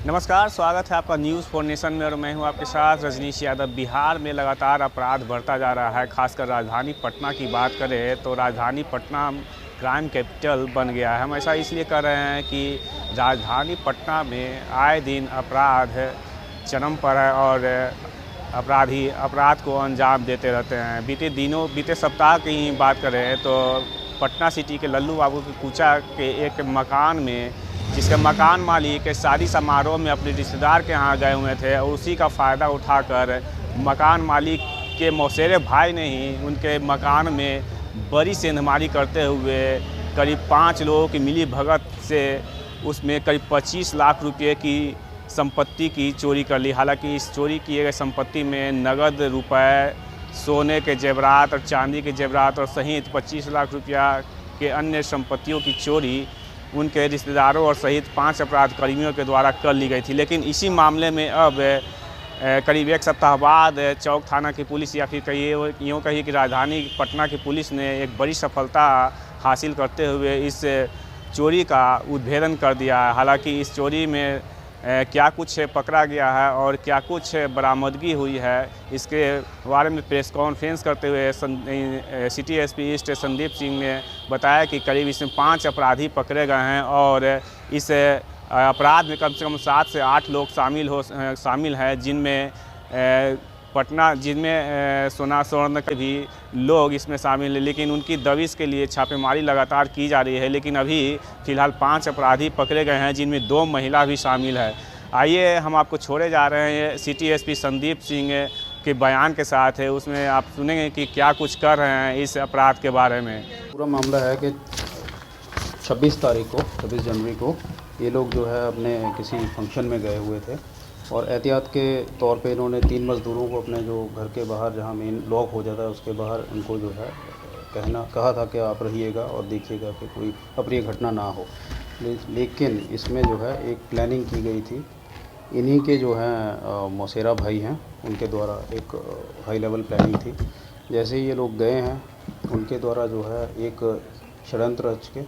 नमस्कार, स्वागत है आपका न्यूज़ फॉर नेशन में और मैं हूं आपके साथ रजनीश यादव। बिहार में लगातार अपराध बढ़ता जा रहा है। खासकर राजधानी पटना की बात करें तो राजधानी पटना क्राइम कैपिटल बन गया है। हम ऐसा इसलिए कर रहे हैं कि राजधानी पटना में आए दिन अपराध चरम पर है और अपराधी अपराध को अंजाम देते रहते हैं। बीते सप्ताह की ही बात करें तो पटना सिटी के लल्लू बाबू की कूचा के एक मकान में, जिसके मकान मालिक शादी समारोह में अपने रिश्तेदार के यहाँ गए हुए थे और उसी का फ़ायदा उठाकर मकान मालिक के मौसेरे भाई ने ही उनके मकान में बड़ी सेंधमारी करते हुए करीब 5 लोगों की मिली भगत से उसमें करीब 25 लाख रुपए की संपत्ति की चोरी कर ली। हालांकि इस चोरी किए गए संपत्ति में नगद रुपए, सोने के जेवरात और चांदी के जेवरात और सहित 25 लाख रुपया के अन्य संपत्तियों की चोरी उनके रिश्तेदारों और सहित 5 अपराध कर्मियों के द्वारा कर ली गई थी। लेकिन इसी मामले में अब करीब 1 सप्ताह बाद चौक थाना की पुलिस, या फिर यूँ कहिए कि राजधानी पटना की पुलिस ने एक बड़ी सफलता हासिल करते हुए इस चोरी का उद्भेदन कर दिया है। हालांकि इस चोरी में क्या कुछ पकड़ा गया है और क्या कुछ बरामदगी हुई है, इसके बारे में प्रेस कॉन्फ्रेंस करते हुए city SP east Sandeep Singh ने बताया कि करीब इसमें 5 अपराधी पकड़े गए हैं और इस अपराध में कम से कम 7 से 8 लोग शामिल हैं, जिनमें सोना स्वर्ण के भी लोग इसमें शामिल हैं। लेकिन उनकी दबिश के लिए छापेमारी लगातार की जा रही है। लेकिन अभी फ़िलहाल 5 अपराधी पकड़े गए हैं, जिनमें 2 महिला भी शामिल है। आइए हम आपको छोड़े जा रहे हैं सिटी एसपी संदीप सिंह के बयान के साथ है, उसमें आप सुनेंगे कि क्या कुछ कर रहे हैं इस अपराध के बारे में। पूरा मामला है कि 26 जनवरी को ये लोग जो है अपने किसी फंक्शन में गए हुए थे और एहतियात के तौर पे इन्होंने 3 मज़दूरों को अपने जो घर के बाहर, जहाँ मेन लॉक हो जाता है उसके बाहर, उनको जो है कहा था कि आप रहिएगा और देखिएगा कि कोई अप्रिय घटना ना हो। लेकिन इसमें जो है एक प्लानिंग की गई थी। इन्हीं के जो हैं मौसेरा भाई हैं, उनके द्वारा एक हाई लेवल प्लानिंग थी। जैसे ही ये लोग गए हैं, उनके द्वारा जो है एक षड्यंत्र रच के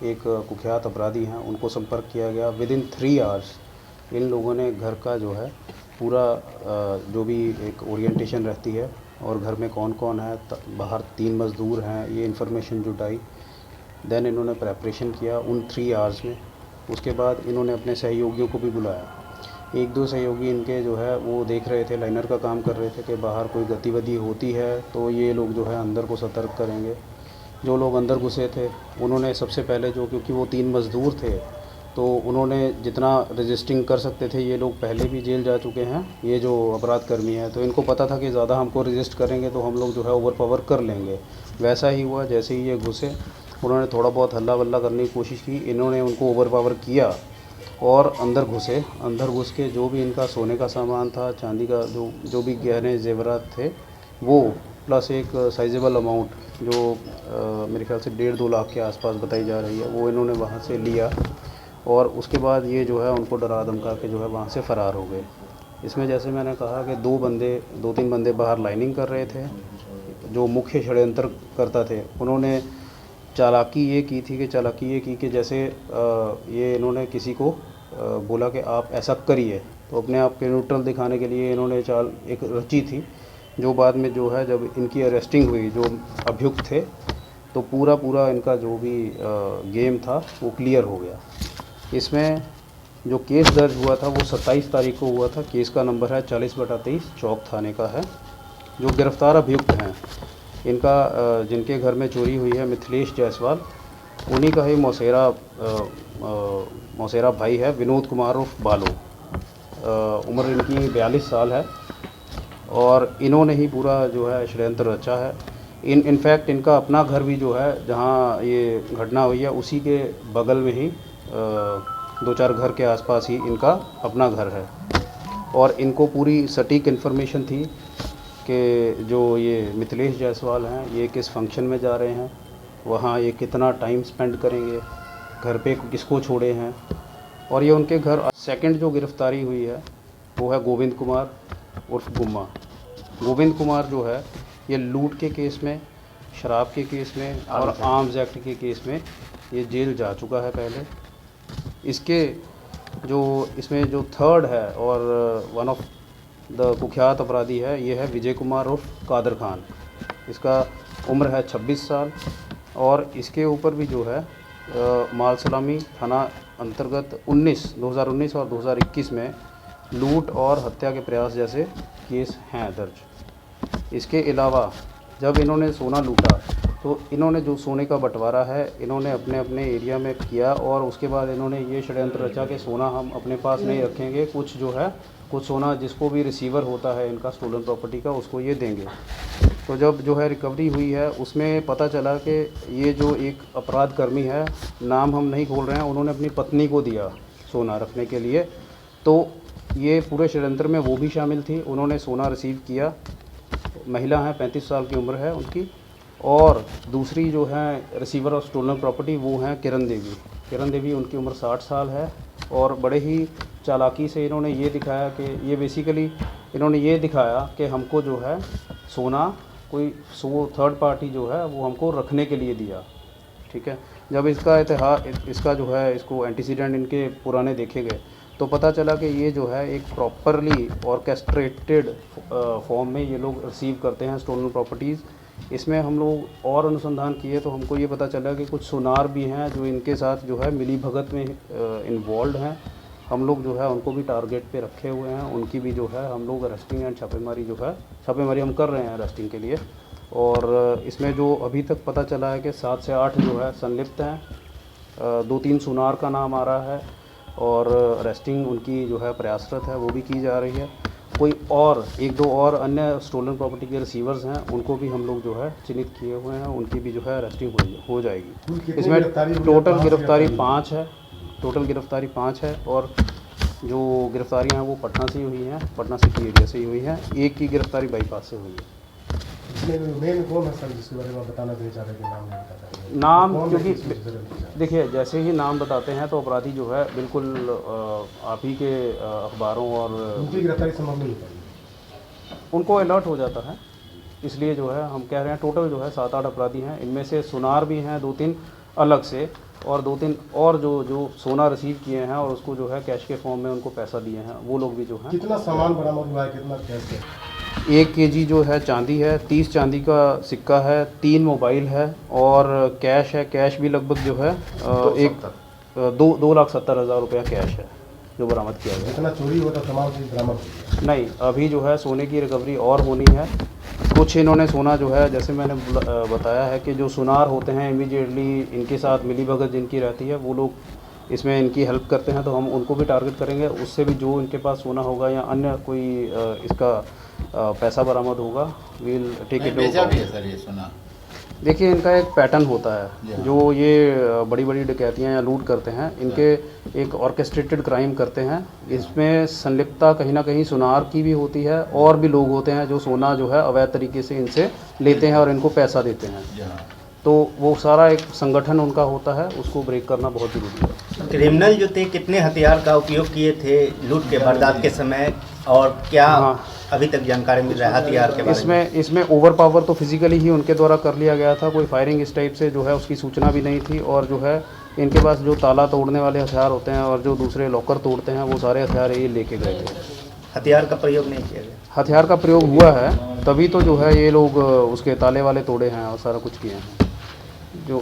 एक कुख्यात अपराधी हैं, उनको संपर्क किया गया। विदिन 3 आवर्स इन लोगों ने घर का जो है पूरा जो भी एक ओरिएंटेशन रहती है और घर में कौन कौन है, बाहर 3 मज़दूर हैं, ये इन्फॉर्मेशन जुटाई। देन इन्होंने प्रेपरेशन किया उन 3 आवर्स में। उसके बाद इन्होंने अपने सहयोगियों को भी बुलाया। 1-2 सहयोगी इनके जो है वो देख रहे थे, लाइनर का काम कर रहे थे कि बाहर कोई गतिविधि होती है तो ये लोग जो है अंदर को सतर्क करेंगे। जो लोग अंदर घुसे थे उन्होंने सबसे पहले क्योंकि वो 3 मज़दूर थे तो उन्होंने जितना रजिस्टिंग कर सकते थे, ये लोग पहले भी जेल जा चुके हैं, ये जो अपराध कर्मी हैं, तो इनको पता था कि ज़्यादा हमको रजिस्ट करेंगे तो हम लोग जो है ओवर पावर कर लेंगे। वैसा ही हुआ। जैसे ही ये घुसे, उन्होंने थोड़ा बहुत हल्ला वल्ला करने की कोशिश की, इन्होंने उनको ओवर पावर किया और अंदर घुसे। अंदर घुस के जो भी इनका सोने का सामान था, चांदी का जो भी गहने जेवरात थे, वो प्लस एक साइजेबल अमाउंट जो मेरे ख्याल से 1.5-2 लाख के आसपास बताई जा रही है, वो इन्होंने वहाँ से लिया। और उसके बाद ये जो है उनको डरा धमका के जो है वहाँ से फ़रार हो गए। इसमें जैसे मैंने कहा कि 2-3 बंदे बाहर लाइनिंग कर रहे थे। जो मुख्य षड्यंत्र करता थे, उन्होंने चालाकी ये की कि जैसे ये इन्होंने किसी को बोला कि आप ऐसा करिए, तो अपने आप के न्यूट्रल दिखाने के लिए इन्होंने चाल एक रची थी, जो बाद में जो है जब इनकी अरेस्टिंग हुई, जो अभियुक्त थे, तो पूरा इनका जो भी गेम था वो क्लियर हो गया। इसमें जो केस दर्ज हुआ था वो 27 तारीख को हुआ था। केस का नंबर है 40/23, चौक थाने का है। जो गिरफ्तार अभियुक्त हैं, इनका जिनके घर में चोरी हुई है, मिथिलेश जायसवाल, उन्हीं का ही मौसेरा भाई है, विनोद कुमार उर्फ बालो। उम्र इनकी 42 साल है और इन्होंने ही पूरा जो है षड्यंत्र रचा है। इनफैक्ट इनका अपना घर भी जो है, जहाँ ये घटना हुई है, उसी के बगल में ही 2-4 घर के आसपास ही इनका अपना घर है। और इनको पूरी सटीक इन्फॉर्मेशन थी कि जो ये मिथिलेश जायसवाल हैं, ये किस फंक्शन में जा रहे हैं, वहाँ ये कितना टाइम स्पेंड करेंगे, घर पे किसको छोड़े हैं। और ये उनके घर। सेकंड जो गिरफ्तारी हुई है वो है गोविंद कुमार उर्फ गुम्मा। गोविंद कुमार जो है, ये लूट के केस में, शराब के केस में और आर्म्स एक्ट के केस में ये जेल जा चुका है पहले। इसके जो इसमें जो थर्ड है और वन ऑफ द कुख्यात अपराधी है, ये है विजय कुमार उर्फ कादर खान। इसका उम्र है 26 साल और इसके ऊपर भी जो है माल सलामी थाना अंतर्गत 2019 और 2021 में लूट और हत्या के प्रयास जैसे केस हैं दर्ज। इसके अलावा जब इन्होंने सोना लूटा तो इन्होंने जो सोने का बंटवारा है इन्होंने अपने अपने एरिया में किया और उसके बाद इन्होंने ये षड्यंत्र रचा कि सोना हम अपने पास नहीं रखेंगे, कुछ जो है कुछ सोना जिसको भी रिसीवर होता है इनका स्टोलन प्रॉपर्टी का उसको ये देंगे। तो जब जो है रिकवरी हुई है उसमें पता चला कि ये जो एक अपराध कर्मी है, नाम हम नहीं खोल रहे हैं, उन्होंने अपनी पत्नी को दिया सोना रखने के लिए। तो ये पूरे षड्यंत्र में वो भी शामिल थी, उन्होंने सोना रिसीव किया। महिला है, 35 साल की उम्र है उनकी। और दूसरी जो है रिसीवर ऑफ स्टोलन प्रॉपर्टी वो हैं किरण देवी। किरण देवी उनकी उम्र 60 साल है और बड़े ही चालाकी से इन्होंने ये दिखाया कि ये बेसिकली इन्होंने ये दिखाया कि हमको जो है सोना कोई थर्ड पार्टी जो है वो हमको रखने के लिए दिया। ठीक है, जब इसका इतिहास इसका जो है इसको एंटीसीडेंट इनके पुराने देखे गए तो पता चला कि ये जो है एक प्रॉपरली ऑर्केस्ट्रेटेड फॉर्म में ये लोग रिसीव करते हैं स्टोलन प्रॉपर्टीज़। इसमें हम लोग और अनुसंधान किए तो हमको ये पता चला कि कुछ सुनार भी हैं जो इनके साथ जो है मिली भगत में इन्वॉल्व हैं। हम लोग जो है उनको भी टारगेट पे रखे हुए हैं, उनकी भी जो है हम लोग अरेस्टिंग एंड छापेमारी हम कर रहे हैं अरेस्टिंग के लिए। और इसमें जो अभी तक पता चला है कि 7 से 8 जो है संलिप्त हैं। 2-3 सुनार का नाम आ रहा है और अरेस्टिंग उनकी जो है प्रयासरत है, वो भी की जा रही है। कोई और 1-2 और अन्य स्टोलन प्रॉपर्टी के रिसीवर्स हैं, उनको भी हम लोग जो है चिन्हित किए हुए हैं, उनकी भी जो है अरेस्टिंग हो जाएगी। इसमें टोटल गिरफ्तारी 5 है और जो गिरफ्तारियां हैं वो पटना से हुई हैं, पटना सिटी एरिया से ही हुई हैं। एक की गिरफ्तारी बाईपास से हुई है। मेन कौन है सर जिसके बारे में आप बताना नहीं चाह रहे कि नाम नहीं बताते हैं? नाम क्योंकि देखिए जैसे ही नाम बताते हैं तो अपराधी जो है बिल्कुल आप ही के अखबारों और उनकी गिरफ्तारी संभव नहीं हो पाई, उनको अलर्ट हो जाता है। इसलिए जो है हम कह रहे हैं टोटल जो है 7-8 अपराधी हैं। इनमें से सुनार भी हैं 2-3 अलग से और 2-3 और जो सोना रिसीव किए हैं और उसको जो है कैश के फॉर्म में उनको पैसा दिए हैं वो लोग भी जो हैं। कितना सामान बरामद हुआ है, कितना कैश है? 1 केजी जो है चांदी है, 30 चांदी का सिक्का है, 3 मोबाइल है और कैश है। कैश भी लगभग जो है 2,70,000 रुपया कैश है जो बरामद किया गया। जितना चोरी हुआ था तमाम चीज़ बरामद हुई? नहीं, अभी जो है सोने की रिकवरी और होनी है। कुछ इन्होंने सोना जो है जैसे मैंने बताया है कि जो सुनार होते हैं इमीडिएटली इनके साथ मिली भगत जिनकी रहती है वो लोग इसमें इनकी हेल्प करते हैं, तो हम उनको भी टारगेट करेंगे। उससे भी जो इनके पास सोना होगा या अन्य कोई इसका पैसा बरामद होगा, विल टेक इट ओवर। देखिए इनका एक पैटर्न होता है, जो ये बड़ी बड़ी डकैतियाँ या लूट करते हैं, इनके एक ऑर्केस्ट्रेटेड क्राइम करते हैं। इसमें संलिप्तता कहीं ना कहीं सुनार की भी होती है और भी लोग होते हैं जो सोना जो है अवैध तरीके से इनसे लेते हैं और इनको पैसा देते हैं। तो वो सारा एक संगठन उनका होता है, उसको ब्रेक करना बहुत ज़रूरी है। क्रिमिनल जो थे कितने हथियार का उपयोग किए थे लूट के वारदात के समय और क्या अभी तक जानकारी मिल रहा है हथियार के बारे में? इसमें ओवर पावर तो फिजिकली ही उनके द्वारा कर लिया गया था, कोई फायरिंग इस टाइप से जो है उसकी सूचना भी नहीं थी। और जो है इनके पास जो ताला तोड़ने वाले हथियार होते हैं और जो दूसरे लॉकर तोड़ते हैं वो सारे हथियार ये लेके गए थे। हथियार का प्रयोग नहीं किया गया? हथियार का प्रयोग हुआ है, तभी तो जो है ये लोग उसके ताले वाले तोड़े हैं और सारा कुछ किए हैं। जो